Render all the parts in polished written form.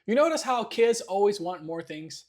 You notice how kids always want more things?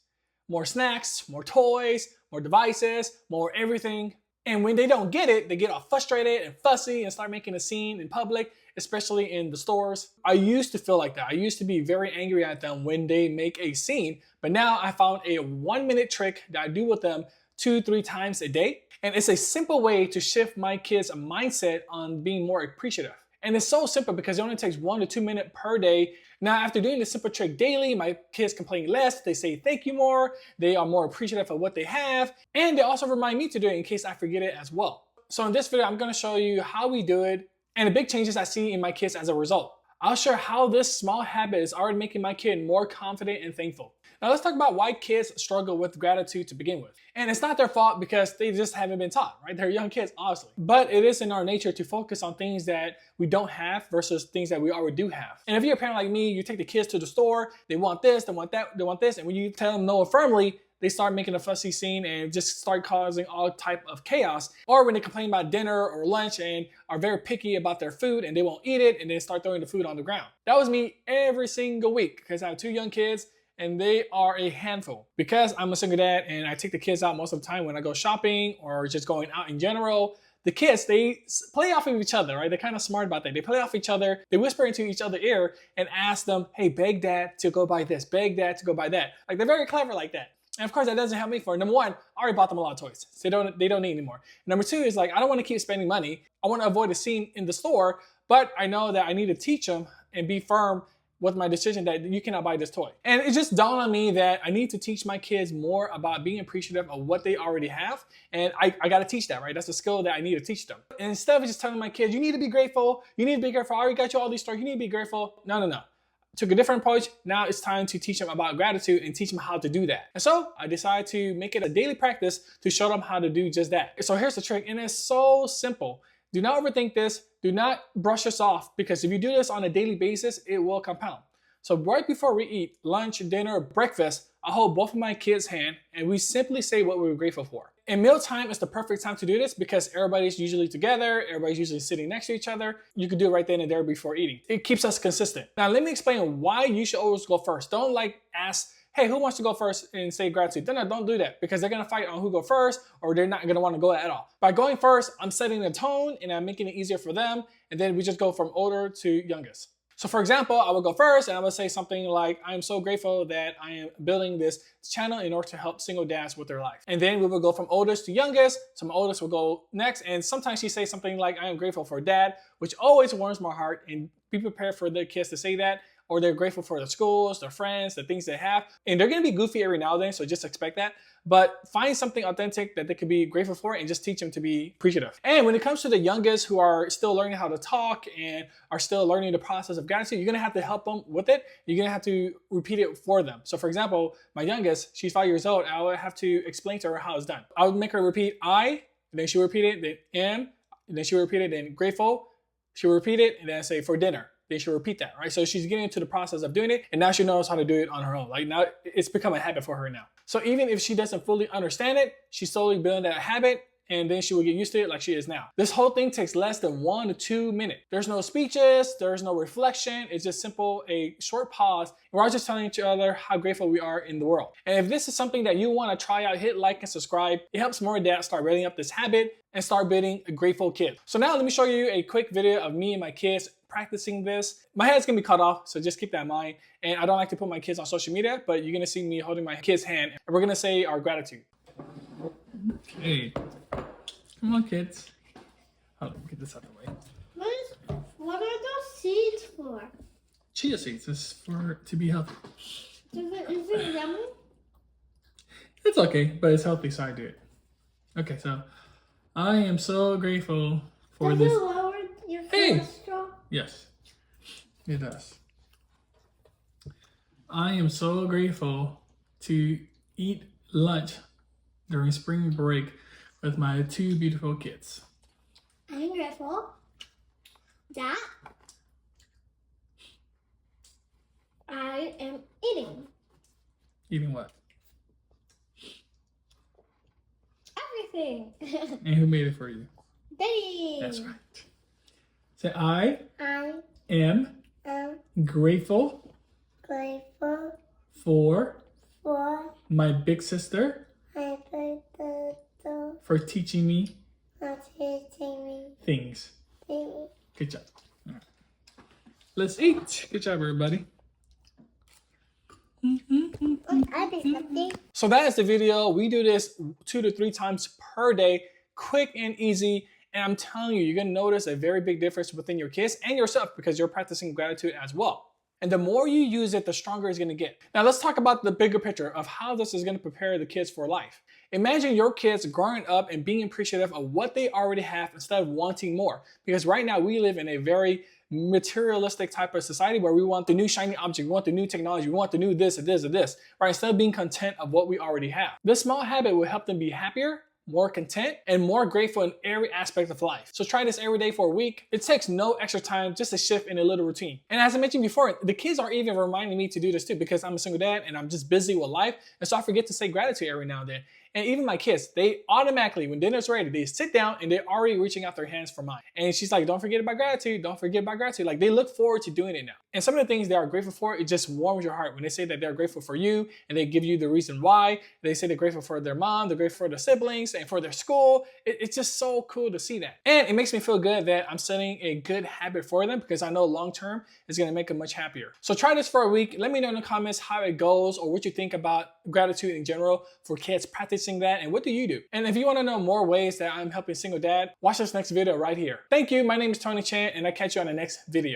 More snacks, more toys, more devices, more everything. And when they don't get it, they get all frustrated and fussy and start making a scene in public, especially in the stores. I used to feel like that. I used to be very angry at them when they make a scene, but now I found a 1 minute trick that I do with them 2-3 times a day. And it's a simple way to shift my kids' mindset on being more appreciative. And it's so simple because it only takes 1 to 2 minutes per day. Now, after doing this simple trick daily, my kids complain less, they say thank you more, they are more appreciative of what they have, and they also remind me to do it in case I forget it as well. So in this video, I'm gonna show you how we do it and the big changes I see in my kids as a result. I'll share how this small habit is already making my kid more confident and thankful. Now let's talk about why kids struggle with gratitude to begin with. And it's not their fault because they just haven't been taught, right? They're young kids, honestly. But it is in our nature to focus on things that we don't have versus things that we already do have. And if you're a parent like me, you take the kids to the store, they want this, they want that, they want this, and when you tell them no firmly, they start making a fussy scene and just start causing all type of chaos. Or when they complain about dinner or lunch and are very picky about their food and they won't eat it and then start throwing the food on the ground. That was me every single week because I have 2 young kids and they are a handful. Because I'm a single dad and I take the kids out most of the time when I go shopping or just going out in general, the kids, they play off of each other, right? They're kind of smart about that. They play off each other, they whisper into each other's ear and ask them, hey, beg dad to go buy this, beg dad to go buy that. Like they're very clever like that. And of course, that doesn't help me for number 1, I already bought them a lot of toys. So they don't need anymore. Number 2 is like, I don't want to keep spending money. I want to avoid a scene in the store, but I know that I need to teach them and be firm with my decision that you cannot buy this toy. And it just dawned on me that I need to teach my kids more about being appreciative of what they already have. And I gotta teach that, right? That's a skill that I need to teach them. And instead of just telling my kids, you need to be grateful, you need to be grateful, I already got you all these stories, you need to be grateful. No. Took a different approach. Now it's time to teach them about gratitude and teach them how to do that. And so I decided to make it a daily practice to show them how to do just that. So here's the trick, and it's so simple. Do not overthink this. Do not brush this off because if you do this on a daily basis, it will compound. So right before we eat lunch, dinner, breakfast, I hold both of my kids' hand and we simply say what we're grateful for. And mealtime is the perfect time to do this because everybody's usually together, everybody's usually sitting next to each other. You can do it right then and there before eating. It keeps us consistent. Now let me explain why you should always go first. Don't like ask, hey, who wants to go first and say gratitude? No, don't do that because they're gonna fight on who go first or they're not gonna wanna go at all. By going first, I'm setting the tone and I'm making it easier for them. And then we just go from older to youngest. So for example, I will go first and I will say something like, I am so grateful that I am building this channel in order to help single dads with their life. And then we will go from oldest to youngest. So my oldest will go next. And sometimes she says something like, I am grateful for dad, which always warms my heart. And be prepared for their kids to say that. Or they're grateful for the schools, their friends, the things they have. And they're gonna be goofy every now and then, so just expect that. But find something authentic that they could be grateful for and just teach them to be appreciative. And when it comes to the youngest who are still learning how to talk and are still learning the process of gratitude, you're gonna have to help them with it. You're gonna have to repeat it for them. So for example, my youngest, she's 5 years old, I would have to explain to her how it's done. I would make her repeat I, and then she'll repeat it, then am, and then she'll repeat it, then grateful, she'll repeat it, and then I say for dinner. They should repeat that, right? So she's getting into the process of doing it and now she knows how to do it on her own. Like now it's become a habit for her now. So even if she doesn't fully understand it, she's slowly building that habit and then she will get used to it like she is now. This whole thing takes less than 1 to 2 minutes. There's no speeches, there's no reflection. It's just simple, a short pause. And we're all just telling each other how grateful we are in the world. And if this is something that you want to try out, hit like and subscribe. It helps more dads start building up this habit and start building a grateful kid. So now let me show you a quick video of me and my kids practicing this. My head's gonna be cut off, so just keep that in mind. And I don't like to put my kids on social media, but you're gonna see me holding my kid's hand and we're gonna say our gratitude. Okay. Come on, kids. Oh, get this out of the way. What are those seeds for? Chia seeds is for to be healthy. Is it yummy? It's okay, but it's healthy, so I do it. Okay, so I am so grateful for Does this. it lower your cholesterol? Yes, it does. I am so grateful to eat lunch during spring break with my 2 beautiful kids. I'm grateful that I am eating. Eating what? Everything. And who made it for you? Daddy. That's right. Say, I I am am grateful grateful for for my big sister my birthday for teaching me for teaching me things. things. Good job. All right. Let's eat. Good job, everybody. I did something. So that is the video. We do this 2 to 3 times per day, quick and easy. And I'm telling you, you're gonna notice a very big difference within your kids and yourself because you're practicing gratitude as well. And the more you use it, the stronger it's gonna get. Now let's talk about the bigger picture of how this is gonna prepare the kids for life. Imagine your kids growing up and being appreciative of what they already have instead of wanting more. Because right now we live in a very materialistic type of society where we want the new shiny object, we want the new technology, we want the new this and this and this, right? Instead of being content of what we already have. This small habit will help them be happier, more content, and more grateful in every aspect of life. So try this every day for a week. It takes no extra time, just a shift in a little routine. And as I mentioned before, the kids are even reminding me to do this too because I'm a single dad and I'm just busy with life. And so I forget to say gratitude every now and then. And even my kids, they automatically, when dinner's ready, they sit down and they're already reaching out their hands for mine. And she's like, don't forget about gratitude. Don't forget about gratitude. Like they look forward to doing it now. And some of the things they are grateful for, it just warms your heart when they say that they're grateful for you and they give you the reason why. They say they're grateful for their mom, they're grateful for their siblings and for their school. It's just so cool to see that. And it makes me feel good that I'm setting a good habit for them because I know long-term is gonna make them much happier. So try this for a week. Let me know in the comments how it goes or what you think about gratitude in general for kids practicing that and what do you do? And if you wanna know more ways that I'm helping single dad, watch this next video right here. Thank you, my name is Tony Chan and I'll catch you on the next video.